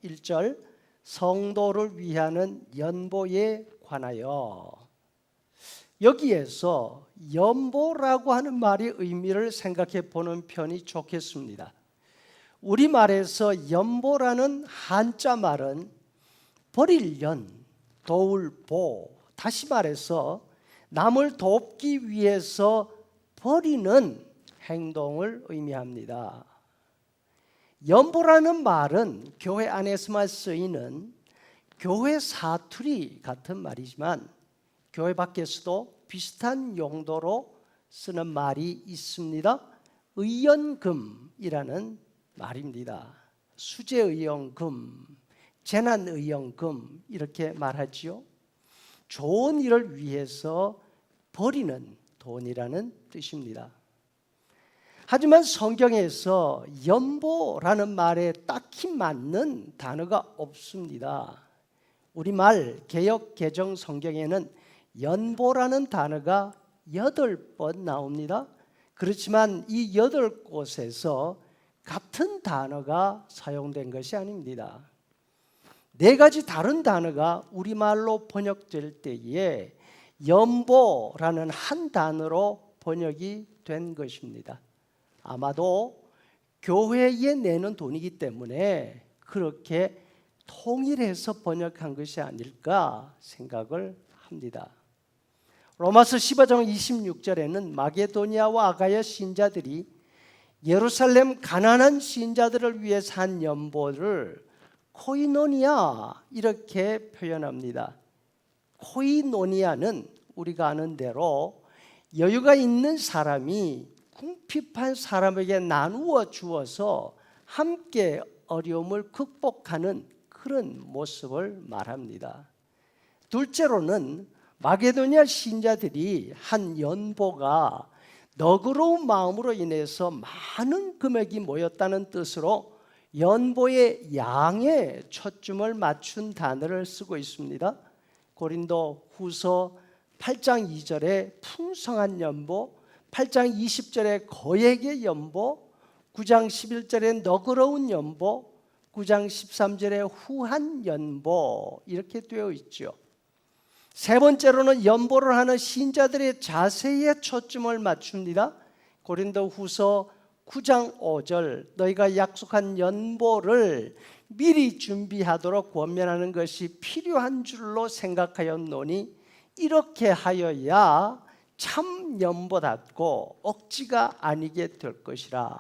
1절 성도를 위하는 연보에 관하여, 여기에서 연보라고 하는 말의 의미를 생각해 보는 편이 좋겠습니다. 우리말에서 연보라는 한자 말은 버릴 연, 도울 보, 다시 말해서 남을 돕기 위해서 버리는 행동을 의미합니다. 연보라는 말은 교회 안에서만 쓰이는 교회 사투리 같은 말이지만 교회 밖에서도 비슷한 용도로 쓰는 말이 있습니다. 의연금이라는 말입니다. 수재의연금, 재난의연금 이렇게 말하지요. 좋은 일을 위해서 버리는 돈이라는 뜻입니다. 하지만 성경에서 연보라는 말에 딱히 맞는 단어가 없습니다. 우리말 개역 개정 성경에는 연보라는 단어가 8번 나옵니다. 그렇지만 이 8곳에서 같은 단어가 사용된 것이 아닙니다. 4가지 다른 단어가 우리말로 번역될 때에 연보라는 한 단어로 번역이 된 것입니다. 아마도 교회에 내는 돈이기 때문에 그렇게 통일해서 번역한 것이 아닐까 생각을 합니다. 로마서 15장 26절에는 마게도니아와 아가야 신자들이 예루살렘 가난한 신자들을 위해서 한 연보를 코이노니아 이렇게 표현합니다. 코이노니아는 우리가 아는 대로 여유가 있는 사람이 궁핍한 사람에게 나누어 주어서 함께 어려움을 극복하는 그런 모습을 말합니다. 둘째로는 마게도니아 신자들이 한 연보가 너그러운 마음으로 인해서 많은 금액이 모였다는 뜻으로 연보의 양에 초점을 맞춘 단어를 쓰고 있습니다. 고린도 후서 8장 2절에 풍성한 연보, 8장 20절에 거액의 연보, 9장 11절에 너그러운 연보, 9장 13절에 후한 연보 이렇게 되어 있죠. 세 번째로는 연보를 하는 신자들의 자세에 초점을 맞춥니다. 고린도 후서 9장 5절 너희가 약속한 연보를 미리 준비하도록 권면하는 것이 필요한 줄로 생각하였노니 이렇게 하여야 참 연보답고 억지가 아니게 될 것이라.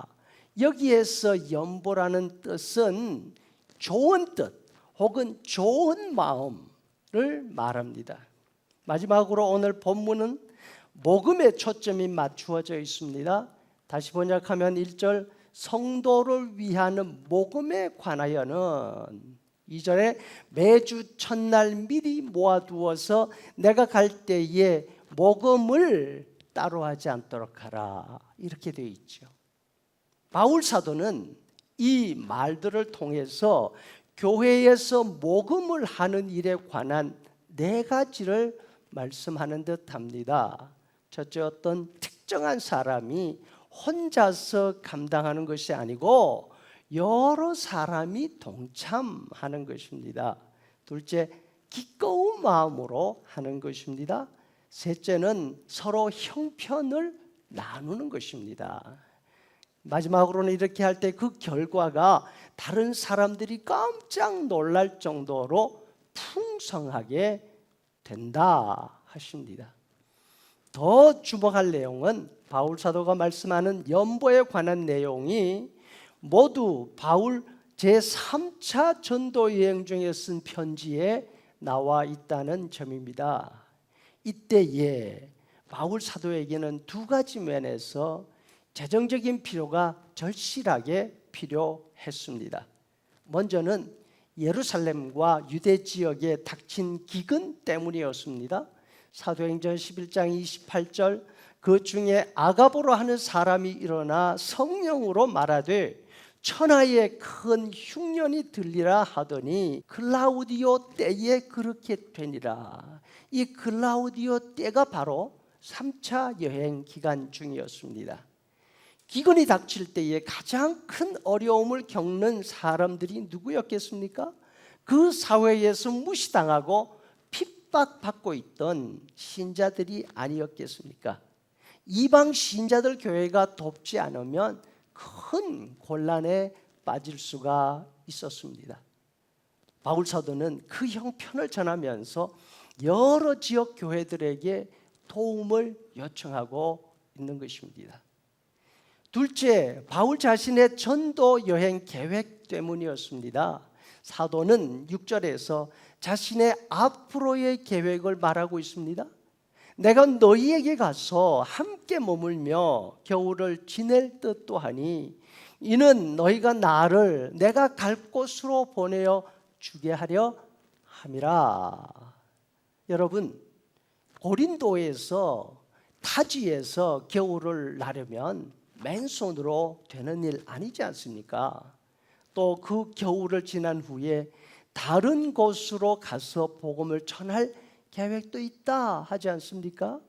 여기에서 연보라는 뜻은 좋은 뜻 혹은 좋은 마음을 말합니다. 마지막으로 오늘 본문은 복음에 초점이 맞추어져 있습니다. 다시 번역하면 1절 성도를 위하는 복음에 관하여는 2절에 매주 첫날 미리 모아두어서 내가 갈 때에 모금을 따로 하지 않도록 하라 이렇게 되어 있죠. 바울 사도는 이 말들을 통해서 교회에서 모금을 하는 일에 관한 4가지를 말씀하는 듯합니다. 첫째, 어떤 특정한 사람이 혼자서 감당하는 것이 아니고 여러 사람이 동참하는 것입니다. 둘째, 기꺼운 마음으로 하는 것입니다. 셋째는 서로 형편을 나누는 것입니다. 마지막으로는 이렇게 할 때 그 결과가 다른 사람들이 깜짝 놀랄 정도로 풍성하게 된다 하십니다. 더 주목할 내용은 바울 사도가 말씀하는 연보에 관한 내용이 모두 바울 제3차 전도 여행 중에 쓴 편지에 나와 있다는 점입니다. 이때에 바울 사도에게는 2가지 면에서 재정적인 필요가 절실하게 필요했습니다. 먼저는 예루살렘과 유대 지역에 닥친 기근 때문이었습니다. 사도행전 11장 28절 그 중에 아가보로 하는 사람이 일어나 성령으로 말하되 천하에 큰 흉년이 들리라 하더니 글라우디오 때에 그렇게 되니라. 이 글라우디오 때가 바로 3차 여행 기간 중이었습니다. 기근이 닥칠 때에 가장 큰 어려움을 겪는 사람들이 누구였겠습니까? 그 사회에서 무시당하고 핍박받고 있던 신자들이 아니었겠습니까? 이방 신자들 교회가 돕지 않으면 큰 곤란에 빠질 수가 있었습니다. 바울 사도는 그 형편을 전하면서 여러 지역 교회들에게 도움을 요청하고 있는 것입니다. 둘째, 바울 자신의 전도 여행 계획 때문이었습니다. 사도는 6절에서 자신의 앞으로의 계획을 말하고 있습니다. 내가 너희에게 가서 함께 머물며 겨울을 지낼 듯도 하니 이는 너희가 나를 내가 갈 곳으로 보내어 주게 하려 함이라. 여러분, 고린도에서 타지에서 겨울을 나려면 맨손으로 되는 일 아니지 않습니까? 또 그 겨울을 지난 후에 다른 곳으로 가서 복음을 전할 계획도 있다 하지 않습니까?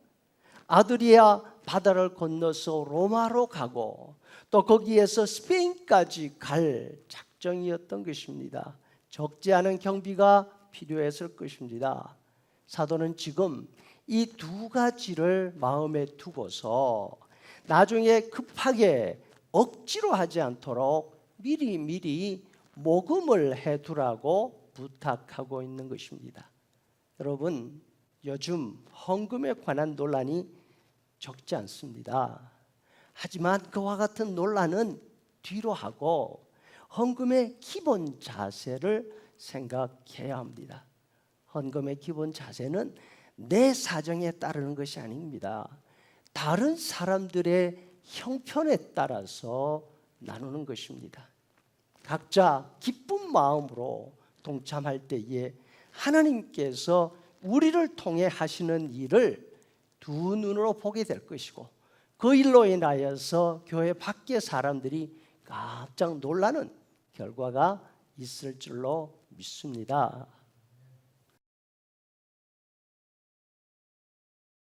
아드리아 바다를 건너서 로마로 가고 또 거기에서 스페인까지 갈 작정이었던 것입니다. 적지 않은 경비가 필요했을 것입니다. 사도는 지금 이 두 가지를 마음에 두고서 나중에 급하게 억지로 하지 않도록 미리 모금을 해두라고 부탁하고 있는 것입니다. 여러분, 요즘 헌금에 관한 논란이 적지 않습니다. 하지만 그와 같은 논란은 뒤로 하고 헌금의 기본 자세를 생각해야 합니다. 헌금의 기본 자세는 내 사정에 따르는 것이 아닙니다. 다른 사람들의 형편에 따라서 나누는 것입니다. 각자 기쁜 마음으로 동참할 때에 하나님께서 우리를 통해 하시는 일을 두 눈으로 보게 될 것이고 그 일로 인하여서 교회 밖의 사람들이 깜짝 놀라는 결과가 있을 줄로 믿습니다.